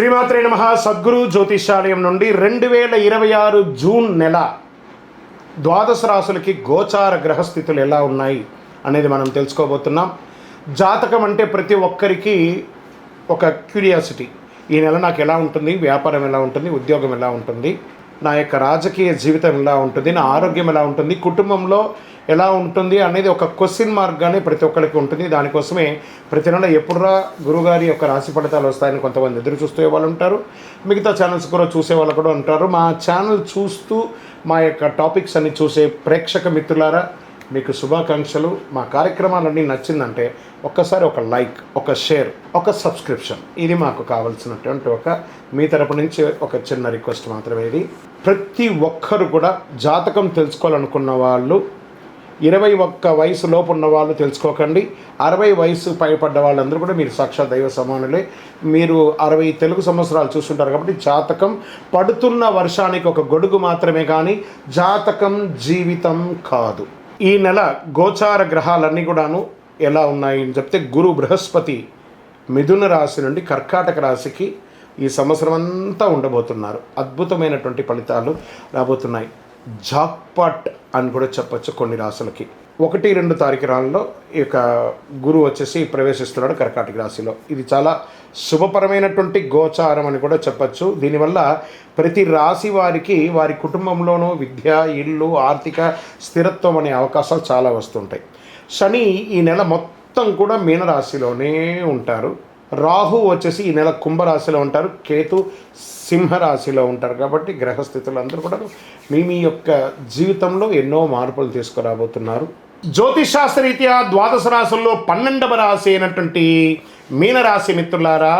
శ్రీమాత్రే నమః. సద్గురు జ్యోతిషాలయం నుండి 2026 జూన్ నెల ద్వాదశ రాశులకి గోచార గ్రహస్థితులు ఎలా ఉన్నాయి అనేది మనం తెలుసుకోబోతున్నాం. జాతకం అంటే ప్రతి ఒక్కరికి ఒక క్యూరియాసిటీ. ఈ నెల నాకు ఎలా ఉంటుంది, వ్యాపారం ఎలా ఉంటుంది, ఉద్యోగం ఎలా ఉంటుంది, నా యొక్క రాజకీయ జీవితం ఎలా ఉంటుంది, నా ఆరోగ్యం ఎలా ఉంటుంది, కుటుంబంలో ఎలా ఉంటుంది అనేది ఒక క్వశ్చన్ మార్క్గానే ప్రతి ఒక్కరికి ఉంటుంది. దానికోసమే ప్రతి నెల ఎప్పుడురా గురుగారి యొక్క రాశి ఫలితాలు వస్తాయని కొంతమంది ఎదురు చూసే వాళ్ళు ఉంటారు. మిగతా ఛానల్స్ కూడా చూసే వాళ్ళు కూడా ఉంటారు. మా ఛానల్ చూస్తూ మా యొక్క టాపిక్స్ అన్ని చూసే ప్రేక్షక మిత్రులారా, మీకు శుభాకాంక్షలు. మా కార్యక్రమాలన్నీ నచ్చిందంటే ఒక్కసారి ఒక లైక్, ఒక షేర్, ఒక సబ్స్క్రిప్షన్, ఇది మాకు కావాల్సినటువంటి మీ తరపు నుంచి ఒక చిన్న రిక్వెస్ట్ మాత్రమే. ఇది ప్రతి ఒక్కరు కూడా జాతకం తెలుసుకోవాలనుకున్న వాళ్ళు 21 వయసు లోపు ఉన్న వాళ్ళు తెలుసుకోకండి. 60 వయసు పైపడ్డ వాళ్ళందరూ కూడా మీరు సాక్షాత్ దైవ సమానులే. మీరు 60 తెలుగు సంవత్సరాలు చూస్తుంటారు కాబట్టి జాతకం పడుతున్న వర్షానికి ఒక గొడుగు మాత్రమే, కానీ జాతకం జీవితం కాదు. ఈ నెల గోచార గ్రహాలన్నీ కూడాను ఎలా ఉన్నాయి అని చెప్తే, గురు బృహస్పతి మిథున రాశి నుండి కర్కాటక రాశికి ఈ సంవత్సరం అంతా ఉండబోతున్నారు. అద్భుతమైనటువంటి ఫలితాలు రాబోతున్నాయి. జాక్పాట్ అని కూడా చెప్పచ్చు కొన్ని రాశులకి. 1-2 తారీఖులలో ఈ యొక్క గురువు వచ్చేసి ప్రవేశిస్తున్నాడు కర్కాటక రాశిలో. ఇది చాలా శుభపరమైనటువంటి గోచారం అని కూడా చెప్పచ్చు. దీనివల్ల ప్రతి రాశి వారికి వారి కుటుంబంలోనూ విద్య, ఇల్లు, ఆర్థిక స్థిరత్వం అనే అవకాశాలు చాలా వస్తుంటాయి. శని ఈ నెల మొత్తం కూడా మీనరాశిలోనే ఉంటారు. రాహు వచ్చేసి ఈ నెల కుంభరాశిలో ఉంటారు. కేతు సింహరాశిలో ఉంటారు. కాబట్టి గ్రహస్థితులు అందరూ కూడా మీ యొక్క జీవితంలో ఎన్నో మార్పులు తీసుకురాబోతున్నారు. జ్యోతిషాస్త్రరీత్యా ద్వాదశ రాశుల్లో 12వ రాశి అయినటువంటి మీనరాశి మిత్రులారా,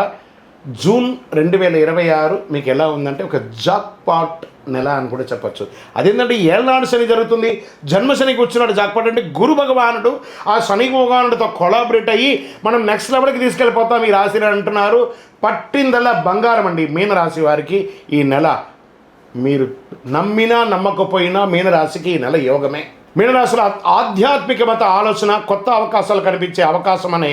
జూన్ 2026 మీకు ఎలా ఉందంటే ఒక జాక్పాట్ నెల అని కూడా చెప్పచ్చు. అదేంటంటే ఏళ్ళనాడు శని జరుగుతుంది. జన్మశనికి వచ్చినాడు జాక్పాట్ అంటే గురు భగవానుడు ఆ శని భగవానుడితో కొలాబరేట్ అయ్యి మనం నెక్స్ట్ లెవెల్కి తీసుకెళ్ళిపోతాం ఈ రాశిని అంటున్నారు. పట్టిందల్లా బంగారం అండి మీనరాశి వారికి. ఈ నెల మీరు నమ్మినా నమ్మకపోయినా మీనరాశికి ఈ నెల యోగమే. మీనరాశిలో ఆధ్యాత్మిక మత ఆలోచన, కొత్త అవకాశాలు కనిపించే అవకాశం అనే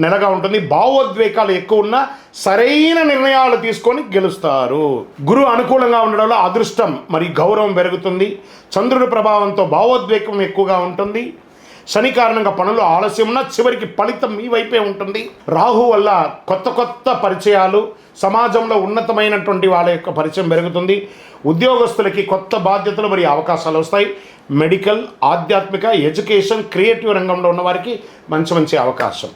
నెలగా ఉంటుంది. భావోద్వేగాలు ఎక్కువ ఉన్న సరైన నిర్ణయాలు తీసుకొని గెలుస్తారు. గురువు అనుకూలంగా ఉండడంలో అదృష్టం మరియు గౌరవం పెరుగుతుంది. చంద్రుడి ప్రభావంతో భావోద్వేగం ఎక్కువగా ఉంటుంది. శని కారణంగా పనులు ఆలస్యం ఉన్నా చివరికి ఫలితం మీ వైపే ఉంటుంది. రాహు వల్ల కొత్త పరిచయాలు, సమాజంలో ఉన్నతమైనటువంటి వాళ్ళ యొక్క పరిచయం పెరుగుతుంది. ఉద్యోగస్తులకి కొత్త బాధ్యతలు మరియు అవకాశాలు వస్తాయి. మెడికల్, ఆధ్యాత్మిక, ఎడ్యుకేషన్, క్రియేటివ్ రంగంలో ఉన్న వారికి మంచి అవకాశం.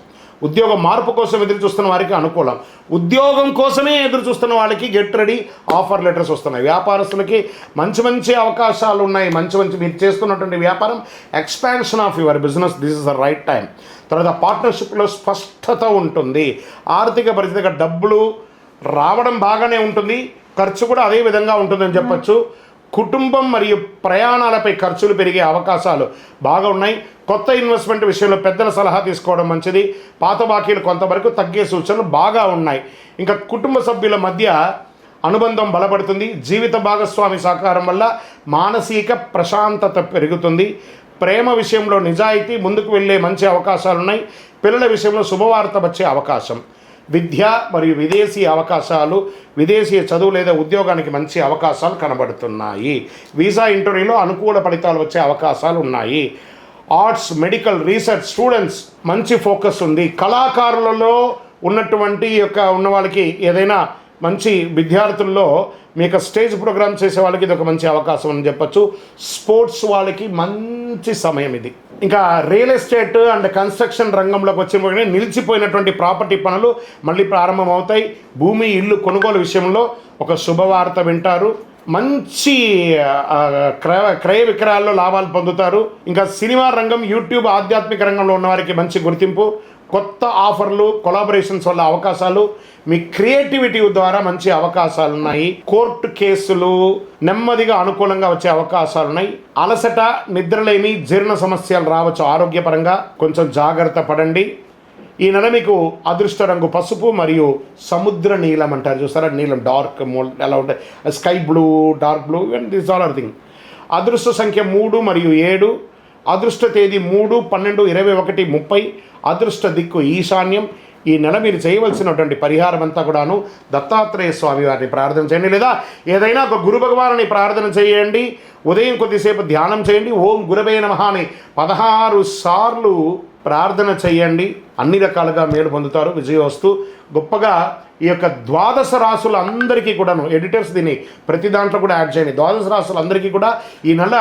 ఉద్యోగ మార్పు కోసం ఎదురు చూస్తున్న వారికి అనుకూలం. ఉద్యోగం కోసమే ఎదురు చూస్తున్న వాళ్ళకి గెట్ రెడీ ఆఫర్ లెటర్స్ వస్తున్నాయి. వ్యాపారస్తులకి మంచి అవకాశాలు ఉన్నాయి. మంచి మీరు చేస్తున్నటువంటి వ్యాపారం expansion of your business, this is the right time. తర్వాత పార్ట్నర్షిప్లో స్పష్టత ఉంటుంది. ఆర్థిక పరిస్థితిగా డబ్బులు రావడం బాగానే ఉంటుంది, ఖర్చు కూడా అదే విధంగా ఉంటుందని చెప్పచ్చు. కుటుంబం మరియు ప్రయాణాలపై ఖర్చులు పెరిగే అవకాశాలు బాగా ఉన్నాయి. కొత్త ఇన్వెస్ట్మెంట్ విషయంలో పెద్దల సలహా తీసుకోవడం మంచిది. పాత బాకీలు కొంతవరకు తగ్గే సూచనలు బాగా ఉన్నాయి. ఇంకా కుటుంబ సభ్యుల మధ్య అనుబంధం బలపడుతుంది. జీవిత భాగస్వామి సహకారం వల్ల మానసిక ప్రశాంతత పెరుగుతుంది. ప్రేమ విషయంలో నిజాయితీ, ముందుకు వెళ్ళే మంచి అవకాశాలు ఉన్నాయి. పిల్లల విషయంలో శుభవార్త వచ్చే అవకాశం. విద్య మరియు విదేశీ అవకాశాలు, విదేశీ చదువు లేదా ఉద్యోగానికి మంచి అవకాశాలు కనబడుతున్నాయి. వీసా ఇంటర్వ్యూలో అనుకూల ఫలితాలు వచ్చే అవకాశాలు ఉన్నాయి. ఆర్ట్స్, మెడికల్, రీసెర్చ్ స్టూడెంట్స్ మంచి ఫోకస్ ఉంది. కళాకారులలో ఉన్నటువంటి ఉన్న వాళ్ళకి ఏదైనా మంచి విద్యార్థుల్లో మీకు స్టేజ్ ప్రోగ్రామ్ చేసే వాళ్ళకి ఇది ఒక మంచి అవకాశం అని చెప్పచ్చు. స్పోర్ట్స్ వాళ్ళకి మంచి సమయం ఇది. ఇంకా రియల్ ఎస్టేట్ అండ్ కన్స్ట్రక్షన్ రంగంలోకి వచ్చిన నిలిచిపోయినటువంటి ప్రాపర్టీ పనులు మళ్ళీ ప్రారంభమవుతాయి. భూమి, ఇల్లు కొనుగోలు విషయంలో ఒక శుభవార్త వింటారు. మంచి క్రయ విక్రయాల్లో లాభాలు పొందుతారు. ఇంకా సినిమా రంగం, యూట్యూబ్, ఆధ్యాత్మిక రంగంలో ఉన్నవారికి మంచి గుర్తింపు. కొత్త ఆఫర్లు, కొలాబరేషన్స్ వల్ల అవకాశాలు, మీ క్రియేటివిటీ ద్వారా మంచి అవకాశాలు ఉన్నాయి. కోర్టు కేసులు నెమ్మదిగా అనుకూలంగా వచ్చే అవకాశాలు ఉన్నాయి. అలసట, నిద్రలేమి, జీర్ణ సమస్యలు రావచ్చు. ఆరోగ్యపరంగా కొంచెం జాగ్రత్త పడండి. ఈ నెల మీకు అదృష్ట రంగు పసుపు మరియు సముద్ర నీలం అంటారు చూసారా, నీలం డార్క్ ఎలా ఉంటాయి, sky blue, dark blue, and this all are thing. అదృష్ట సంఖ్య 3 మరియు 7. అదృష్ట తేదీ 3, 12, 21, 30. అదృష్ట దిక్కు ఈశాన్యం. ఈ నెల మీరు చేయవలసినటువంటి పరిహారం అంతా కూడాను దత్తాత్రేయ స్వామి వారిని ప్రార్థన చేయండి, లేదా ఏదైనా ఒక గురు భగవానుని ప్రార్థన చేయండి. ఉదయం కొద్దిసేపు ధ్యానం చేయండి. ఓం గురవే నమః అని 16 సార్లు ప్రార్థన చేయండి. అన్ని రకాలుగా మేలు పొందుతారు. విజయోస్తు. గొప్పగా ఈ యొక్క ద్వాదశ రాసులందరికీ కూడాను, ఎడిటర్స్ దీన్ని ప్రతి దాంట్లో కూడా యాడ్ చేయండి. ద్వాదశ రాసులందరికీ కూడా ఈ నెల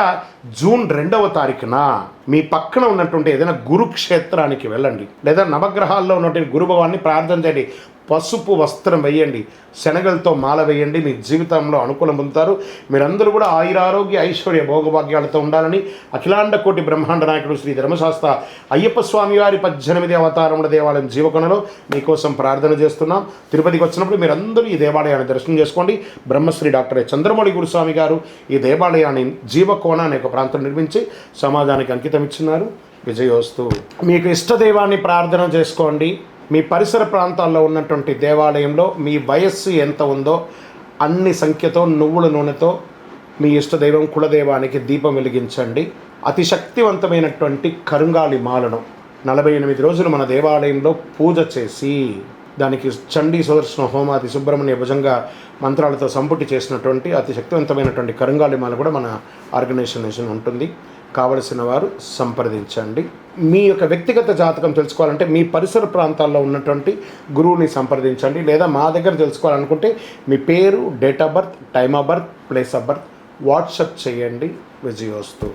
జూన్ 2వ తారీఖున మీ పక్కన ఉన్నటువంటి ఏదైనా గురుక్షేత్రానికి వెళ్ళండి, లేదా నవగ్రహాల్లో ఉన్నటువంటి గురు భగవాన్ని ప్రార్థన చేయండి. పసుపు వస్త్రం వేయండి, శనగలతో మాల వేయండి. మీ జీవితంలో అనుకూలం పొందుతారు. మీరందరూ కూడా ఆయురారోగ్య ఐశ్వర్య భోగభాగ్యాలతో ఉండాలని అఖిలాండ కోటి బ్రహ్మాండ నాయకుడు శ్రీ ధర్మశాస్త్ర అయ్యప్ప స్వామి వారి 18 అవతారముల దేవాలయం జీవకోణలో మీకోసం ప్రార్థన చేస్తున్నాం. తిరుపతికి వచ్చినప్పుడు మీరందరూ ఈ దేవాలయాన్ని దర్శనం చేసుకోండి. బ్రహ్మశ్రీ డాక్టర్ చంద్రమౌళి గురుస్వామి గారు ఈ దేవాలయాన్ని జీవకోణ అనే ఒక ప్రాంతం నిర్మించి సమాజానికి అంకితం ఇచ్చినారు. విజయోస్తు. మీకు ఇష్టదైవాన్ని ప్రార్థన చేసుకోండి. మీ పరిసర ప్రాంతాల్లో ఉన్నటువంటి దేవాలయంలో మీ వయస్సు ఎంత ఉందో అన్ని సంఖ్యతో నువ్వుల నూనెతో మీ ఇష్టదైవం కులదైవానికి దీపం వెలిగించండి. అతి శక్తివంతమైనటువంటి కరుంగాలి మాలను 48 రోజులు మన దేవాలయంలో పూజ చేసి దానికి చండీ సుదర్శన హోమాది సుబ్రహ్మణ్య భుజంగా మంత్రాలతో సంపుటి చేసినటువంటి అతి శక్తివంతమైనటువంటి కరుంగాలి మాల కూడా మన ఆర్గనైజేషన్ ఉంటుంది. కావలసిన వారు సంప్రదించండి. మీ యొక్క వ్యక్తిగత జాతకం తెలుసుకోవాలంటే మీ పరిసర ప్రాంతాల్లో ఉన్నటువంటి గురువుని సంప్రదించండి, లేదా మా దగ్గర తెలుసుకోవాలనుకుంటే మీ పేరు, date of birth, time of birth, place of birth WhatsApp చేయండి. విజయోస్తు.